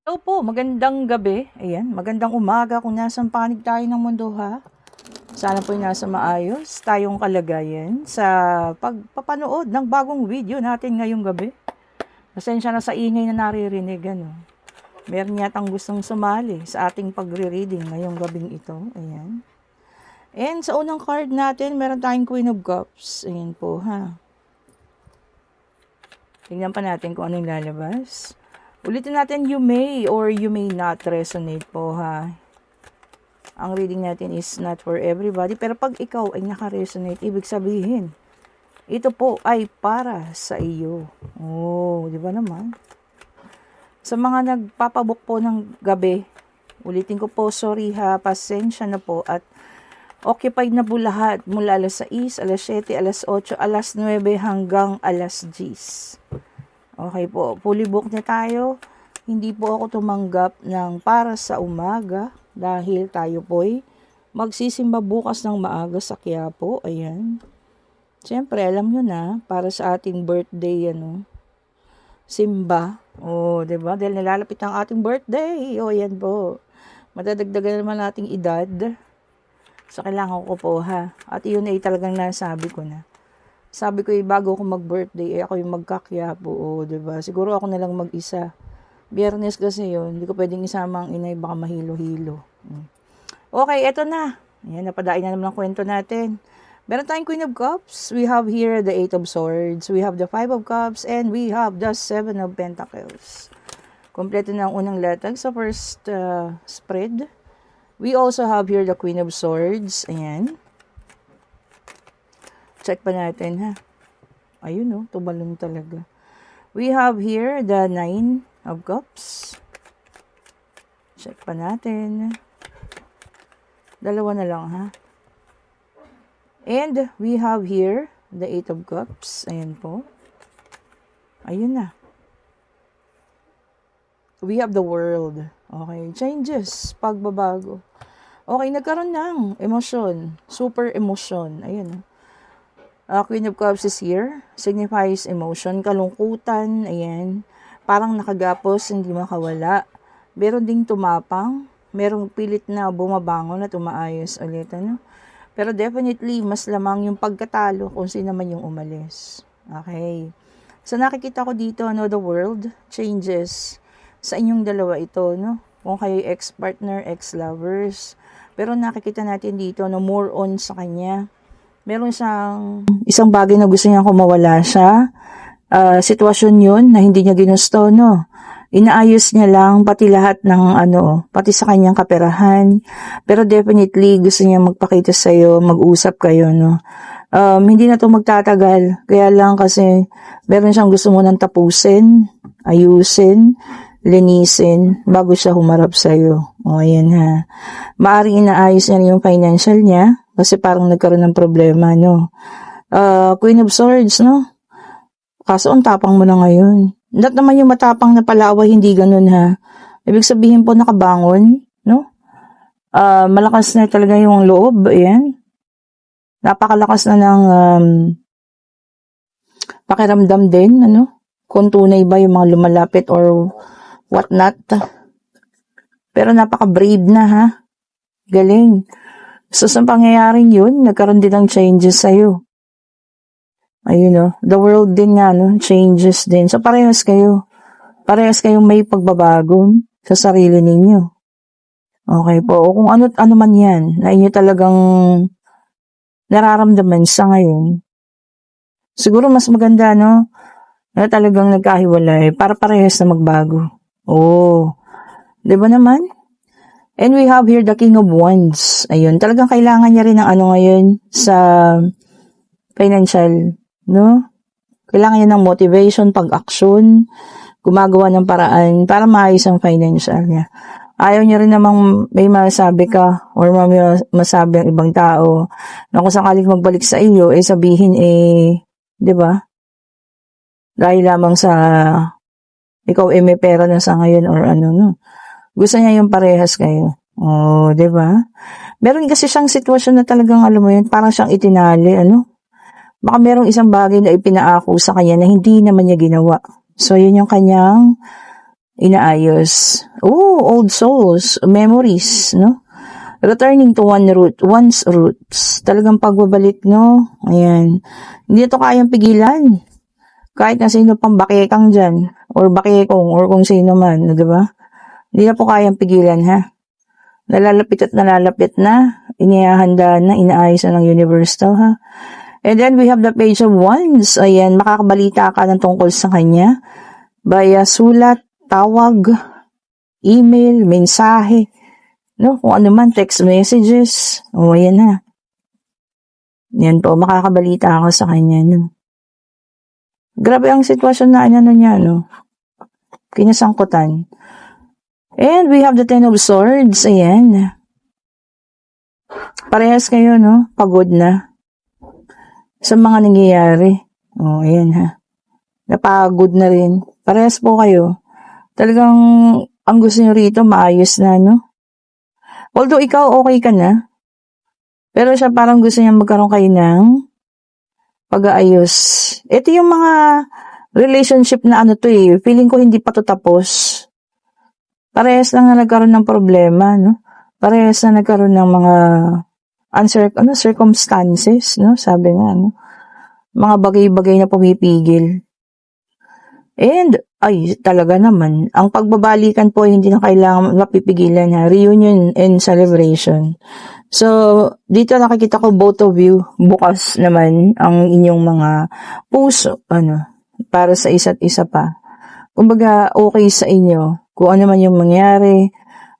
Hello po, magandang gabi. Ayan, magandang umaga kung nasan panig tayo ng mundo ha. Sana po nasa maayos tayong kalagayan sa pagpapanood ng bagong video natin ngayong gabi. Pasensya na sa ingay na naririnig ano. Meron yatang gustong sumali sa ating pagre-reading ngayong gabing ito. Ayan. And sa unang card natin, meron tayong Queen of Cups. Ayan po ha. Tingnan pa natin kung anong lalabas. Ulitin natin, you may or you may not resonate po ha. Ang reading natin is not for everybody. Pero pag ikaw ay naka-resonate, ibig sabihin, ito po ay para sa iyo. Oh, di ba naman? Sa mga nagpapabook po ng gabi, ulitin ko po, sorry ha, pasensya na po. At occupied na po lahat mula alas 6, alas 7, alas 8, alas 9 hanggang alas 10. Okay po, fully book na tayo. Hindi po ako tumanggap ng para sa umaga dahil tayo po'y magsisimba bukas ng maaga sa Quiapo. Ayan. Siyempre, alam nyo na, para sa ating birthday, simba. Oh, diba? Dahil nalalapit ang ating birthday. Oh, ayan po. Madadagdagan naman nating edad. So, kailangan ko po, ha. At yun ay talagang nasabi ko na. Sabi ko, bago ako mag-birthday, ako yung magkakyapo. O, diba? Siguro ako na lang mag-isa. Biyernes kasi yun. Hindi ko pwedeng isama ang inay, baka mahilo-hilo. Okay, eto na. Ayan, napadain na naman ang kwento natin. Meron tayong Queen of Cups. We have here the 8 of Swords. We have the 5 of Cups. And we have the 7 of Pentacles. Kompleto na ang unang latag sa first spread. We also have here the Queen of Swords. Ayan. Check pa natin ha. Ayun oh, tumalon talaga. We have here the 9 of Cups. Check pa natin. Dalawa na lang ha. And we have here the 8 of Cups. Ayan po. Ayun na. We have the World. Okay, changes, pagbabago. Okay, nagkaroon ng emosyon, super emosyon. Ayun. Queen of Cups is here. Signifies emotion, kalungkutan, ayan. Parang nakagapos, hindi makawala. Meron ding tumapang. Merong pilit na bumabangon at umaayos ulit, ano? Pero definitely, mas lamang yung pagkatalo kung sino man yung umalis. Okay. So, nakikita ko dito, the world changes sa inyong dalawa ito, no? Kung kayo ex-partner, ex-lovers. Pero nakikita natin dito, more on sa kanya. Meron siyang isang bagay na gusto niyang kumawala siya. Sitwasyon yun na hindi niya ginusto, no? Inaayos niya lang pati lahat ng pati sa kanyang kaperahan. Pero definitely gusto niya magpakita sa iyo, mag-usap kayo, no? Hindi na to magtatagal. Kaya lang kasi meron siyang gusto mo nang tapusin, ayusin, linisin bago siya humarap sa iyo. O ayan ha. Maaring inaayos niya yung financial niya kasi parang nagkaroon ng problema, no? Queen of Swords, no? Kaso ang tapang mo na ngayon. Not naman yung matapang na palawa, hindi ganun ha. Ibig sabihin po nakabangon, no? Malakas na talaga yung loob, ayan. Napakalakas na ng pakiramdam din, ano? Kung tunay ba yung mga lumalapit or what not. Pero napaka-brave na ha. Galing. So, sa pangyayaring yun, nagkaroon din ng changes sa'yo. Ayun, no? The world din nga, no? Changes din. So, parehas kayo. Parehas kayong may pagbabago sa sarili ninyo. Okay po. O kung ano man yan, na inyo talagang nararamdaman sa ngayon, siguro mas maganda, no? Na talagang nagkahiwalay para parehas na magbago. Oh. Diba naman? And we have here the King of Wands. Ayun, talagang kailangan niya rin ng ngayon sa financial, no? Kailangan niya ng motivation, pag-aksyon, gumagawa ng paraan para maayos ang financial niya. Ayaw niya rin namang may masabi ka or may masabi ang ibang tao na kung sakaling magbalik sa iyo, sabihin di ba? Dahil lamang sa ikaw may pera na sa ngayon or no? Gusto niya yung parehas kayo. Oh, 'di ba? Meron kasi siyang sitwasyon na talagang alam mo yun, parang siyang itinali, Baka merong isang bagay na ipinaako sa kanya na hindi naman niya ginawa. So, yun yung kanyang inaayos. Oh, old souls, memories, no? Returning to one's roots. Talagang pagbabalik, no? Ayan. Hindi ito kayang pigilan. Kahit na sino pang bakekang dyan, or bakekong, or kung sino man, di ba? Hindi na po kayang pigilan, ha? Nalalapit na, inihahanda na, inaayos na ng universe to, ha? And then we have the page of wands. Ayan, makakabalita ka ng tungkol sa kanya via sulat, tawag, email, mensahe, no? Kung ano man, text messages. O, ayan ha. Yan po, makakabalita ako sa kanya, no? Grabe ang sitwasyon na ano niya, no? Kinasangkutan. And we have the Ten of Swords. Ayan. Parehas kayo, no? Pagod na sa mga nangyayari. O, ayan ha. Napagod na rin. Parehas po kayo. Talagang ang gusto nyo rito, maayos na, no? Although ikaw okay ka na, pero siya parang gusto niya magkaroon kayo ng pag-aayos. Ito yung mga relationship na ano to eh. Feeling ko hindi pa to tapos. Parehas lang na nagkaroon ng problema, no? Parehas na nagkaroon ng mga circumstances, no? Sabi nga, no? Mga bagay-bagay na pumipigil. And, ay, talaga naman, ang pagbabalikan po hindi na kailangan mapipigilan ha. Reunion and celebration. So, dito nakikita ko both of you, bukas naman ang inyong mga puso, para sa isa't isa pa. Kumbaga, okay sa inyo. Kung ano man yung mangyari,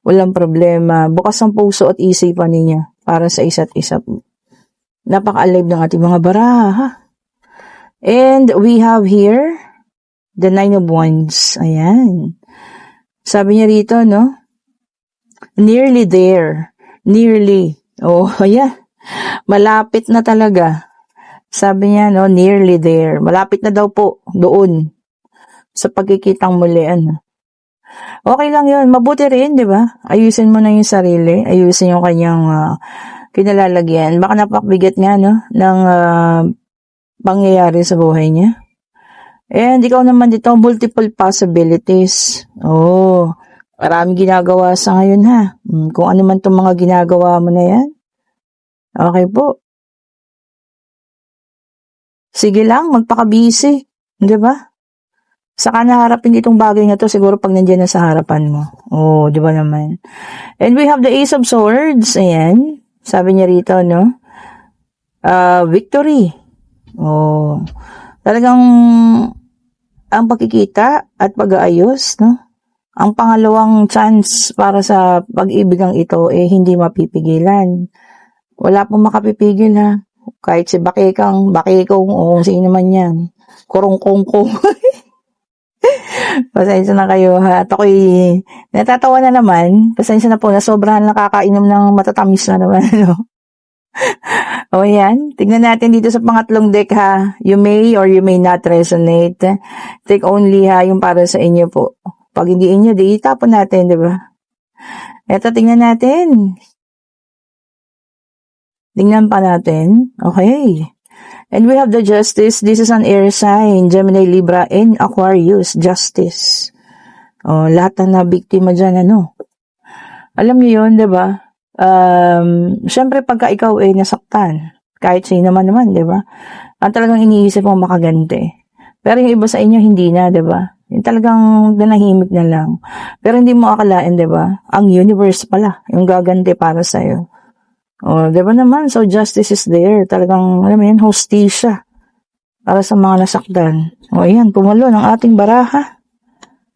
walang problema. Bukas ang puso at isipan ninyo para sa isa't isa po. Napaka-alive ng ating mga baraha. And we have here the Nine of Wands. Ayan. Sabi niya rito, no? Nearly there. Nearly. Oh, ayan. Malapit na talaga. Sabi niya, no? Nearly there. Malapit na daw po doon sa pagkikitang muli. Okay lang yun. Mabuti rin, di ba? Ayusin mo na yung sarili. Ayusin yung kanyang kinalalagyan. Baka napakbigat nga, no? Ng pangyayari sa buhay niya. And ikaw naman dito, multiple possibilities. Oh, maraming ginagawa sa ngayon ha. Kung ano man itong mga ginagawa mo na yan. Okay po. Sige lang, magpaka-busy. Di ba? Saka naharapin itong bagay na to siguro pag nandiyan na sa harapan mo. Oh, di ba naman? And we have the Ace of Swords. Ayan. Sabi niya rito, no? Victory. Oh, talagang ang pagkikita at pag-aayos, no? Ang pangalawang chance para sa pag-ibigang ito hindi mapipigilan. Wala pong makapipigil ha. Kahit si bakekong o sino man yan. Kurong-kong-kong. Pasensya na kayo ha. At ako'y natatawa na naman. Pasensya na po na sobrahan nakakainom ng matatamis na naman. No? O yan, tignan natin dito sa pangatlong deck ha. You may or you may not resonate. Take only ha, yung para sa inyo po. Pag hindi inyo, di itapon natin, di ba? Eto, tingnan natin. Tingnan pa natin. Okay. And we have the Justice. This is an air sign. Gemini, Libra, and Aquarius. Justice. O, lahat na biktima dyan, Alam niyo yun, di ba? Syempre pagka ikaw nasaktan, kahit sino naman, di ba? Ang talagang iniisip mo makaganti. Pero yung iba sa inyo, hindi na, di ba? Yung talagang nanahimik na lang. Pero hindi mo akalain, di ba? Ang universe pala, yung gaganti para sa'yo. O, di ba naman? So, justice is there. Talagang, alam mo yan, hostisya. Para sa mga nasaktan. O, ayan, pumalo ng ating baraha.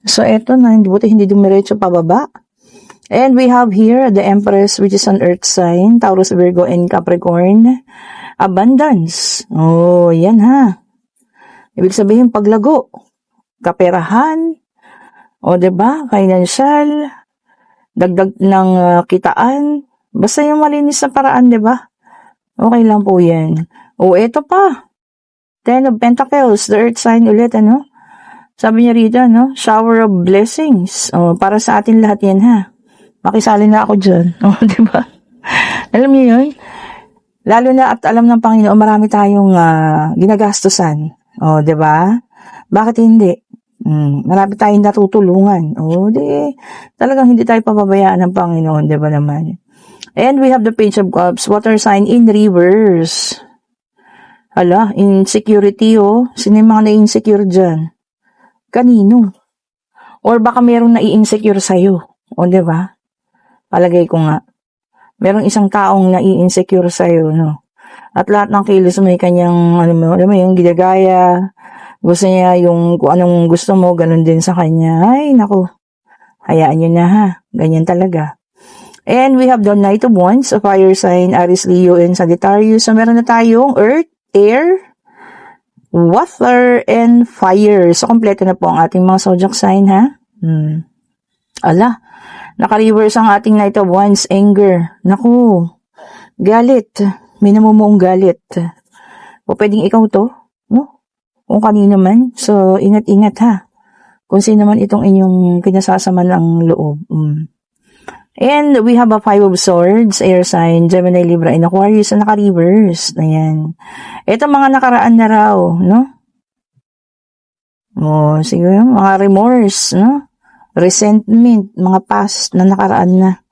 So, eto na, hindi dumiretso pababa. And we have here the Empress, which is an earth sign, Taurus, Virgo, and Capricorn. Abundance. Oh, yan ha. Ibig sabihin, paglago. Kaperahan. O, diba? Financial. Dagdag ng kitaan. Basta yung malinis na paraan, diba? Okay lang po yan. O, eto pa. Ten of Pentacles, the earth sign ulit, Sabi niya rito, shower of blessings. O, para sa atin lahat yan, ha. Makisali na ako dyan. O, diba? Alam niyo yun? Lalo na at alam ng Panginoon, marami tayong ginagastusan. O, diba? Bakit hindi? Marami tayong natutulungan. Di, talagang hindi tayo papabayaan ng Panginoon, di ba naman? And we have the Page of Cups, water sign in reverse. Hala, insecurity, Sino yung mga na-insecure dyan? Kanino? Or baka merong nai-insecure sa'yo. Di ba? Palagay ko nga. Merong isang taong nai-insecure sa'yo, no? At lahat ng kilos may kanyang, yung ginagaya. Gusto niya yung kung anong gusto mo, ganun din sa kanya. Ay, naku. Hayaan nyo na ha. Ganyan talaga. And we have the Knight of Wands, a fire sign, Aries, Leo, and Sagittarius. So, meron na tayong Earth, Air, Water, and Fire. So, kompleto na po ang ating mga zodiac sign, ha? Ala, naka-reverse ang ating Knight of Wands, anger. Naku, galit. May namumuong galit. O pwedeng ikaw to, no? Kung kanino man. So, ingat-ingat ha. Kung sino man itong inyong kinasasama ng loob. And we have a Five of Swords, air sign, Gemini, Libra, and Aquarius na naka-reverse. Ayan. Ito mga nakaraan na raw, no? Siguro, mga remorse, no? Resentment, mga past na nakaraan na.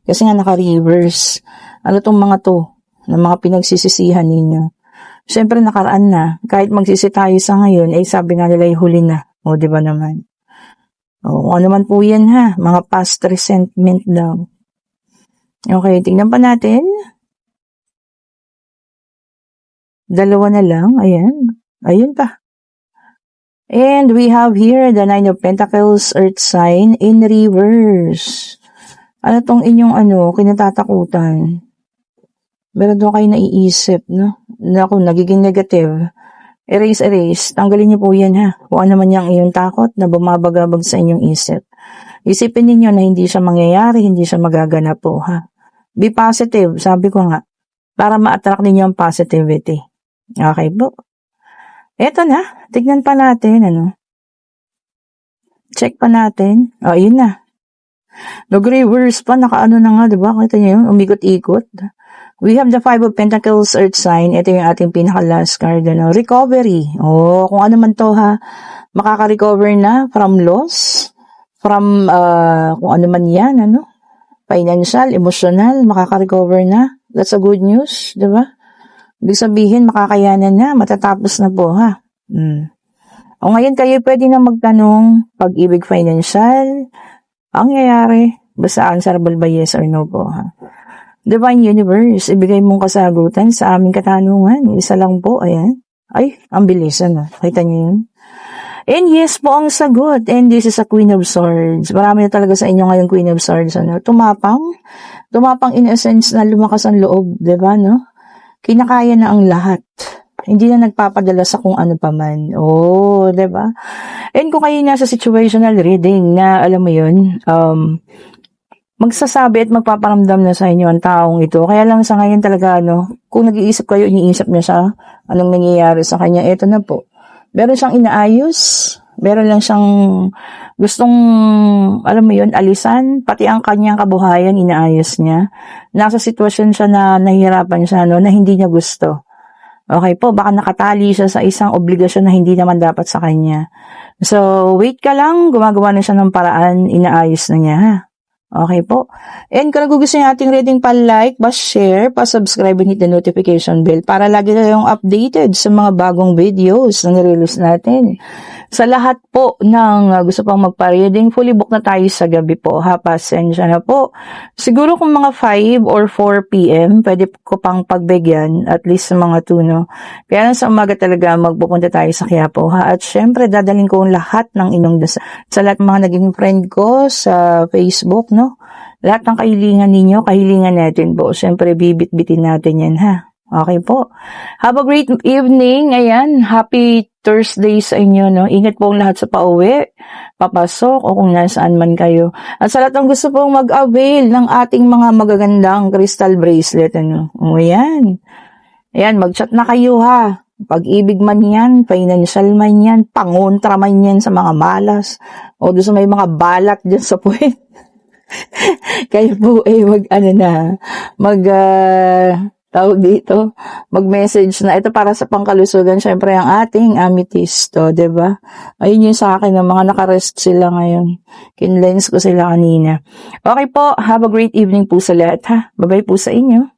Kasi nga naka-reverse. Ano tong mga to? Na mga pinagsisisihan ninyo. Siyempre nakaraan na. Kahit magsisi tayo sa ngayon, sabi nga nila huli na. Di ba naman? Ano man po yan ha. Mga past resentment daw. Okay, tingnan pa natin. Dalawa na lang. Ayan. Ayun pa. And we have here the Nine of Pentacles, Earth sign in reverse. Ano tong inyong kinatatakutan? Meron doon kayo naiisip, no? Naku, nagiging negative. Erase. Tanggalin niyo po yan, ha? Kung ano man yung iyong takot na bumabagabag sa inyong isip. Isipin niyo na hindi siya mangyayari, hindi siya magaganap po, ha? Be positive, sabi ko nga. Para ma-attract ninyo ang positivity. Okay po. Eto na. Tignan pa natin, Check pa natin. Yun na. Nag-reverse pa, naka-ano na nga, diba? Kita niyo yun, umikot-ikot. We have the Five of Pentacles, Earth sign. Ito yung ating pinaka-last card, Recovery. Kung ano man to, ha. Makaka-recover na from loss, from, kung ano man yan, financial, emotional, makaka-recover na. That's a good news, diba? Ibig sabihin, makakayanan na, matatapos na po, ha. Ngayon kayo pwede na magtanong, pag-ibig financial, ang nangyayari, basta answerable by yes or no po, ha. Divine Universe, ibigay mong kasagutan sa aming katanungan. Isa lang po, ayan. Ay, ang bilis, Kita niyo yun? And yes po ang sagot. And this is a Queen of Swords. Marami na talaga sa inyo ngayon Queen of Swords, Tumapang in essence na lumakas ang loob, diba, no? Kinakaya na ang lahat. Hindi na nagpapadala sa kung ano pa man. Diba? And kung kayo nasa situational reading na, alam mo yun, magsasabi at magpaparamdam na sa inyo ang taong ito. Kaya lang sa ngayon talaga, kung nag-iisip kayo, iniisip niya siya, anong nangyayari sa kanya, eto na po. Meron siyang inaayos, meron lang siyang gustong, alam mo yun, alisan, pati ang kanyang kabuhayan, inaayos niya. Nasa sitwasyon siya na nahihirapan siya, na hindi niya gusto. Okay po, baka nakatali siya sa isang obligasyon na hindi naman dapat sa kanya. So, wait ka lang, gumagawa na siya ng paraan, inaayos na niya, ha? Okay po. And kung gusto niyo ating reading, pa-like, pa-share, pa-subscribe, and hit the notification bell para lagi kayong updated sa mga bagong videos na nirelease natin. Sa lahat po ng gusto pang magpa-reading, fully book na tayo sa gabi po, ha? Pasensya na po. Siguro kung mga 5 or 4 p.m., pwede ko pang pagbigyan, at least sa mga 2, no? Kaya lang sa umaga talaga, magpupunta tayo sa Quiapo, ha? At syempre, dadaling ko lahat ng inyong sa lahat ng mga naging friend ko sa Facebook, no? Lahat ng kahilingan ninyo, kahilingan natin po. Siyempre, bibit-bitin natin yan, ha? Okay po. Have a great evening. Ayan, happy Thursday sa inyo, no? Ingat po ang lahat sa pauwi, papasok, o kung nasaan man kayo. At sa lahat ng gusto pong mag-avail ng ating mga magagandang crystal bracelet, ayan. Ayan, mag-chat na kayo, ha? Pag-ibig man yan, financial man yan, pangontra man yan sa mga malas, o doon sa may mga balat dyan sa puwet. Kayo po mag tawag dito, mag-message na ito para sa pangkalusugan, syempre ang ating amethyst, to, 'di ba? Ayun yung sa akin, ng mga nakarest sila ngayon. Kinlens ko sila kanina. Okay po, have a great evening po sa lahat, ha. Bye-bye po sa inyo.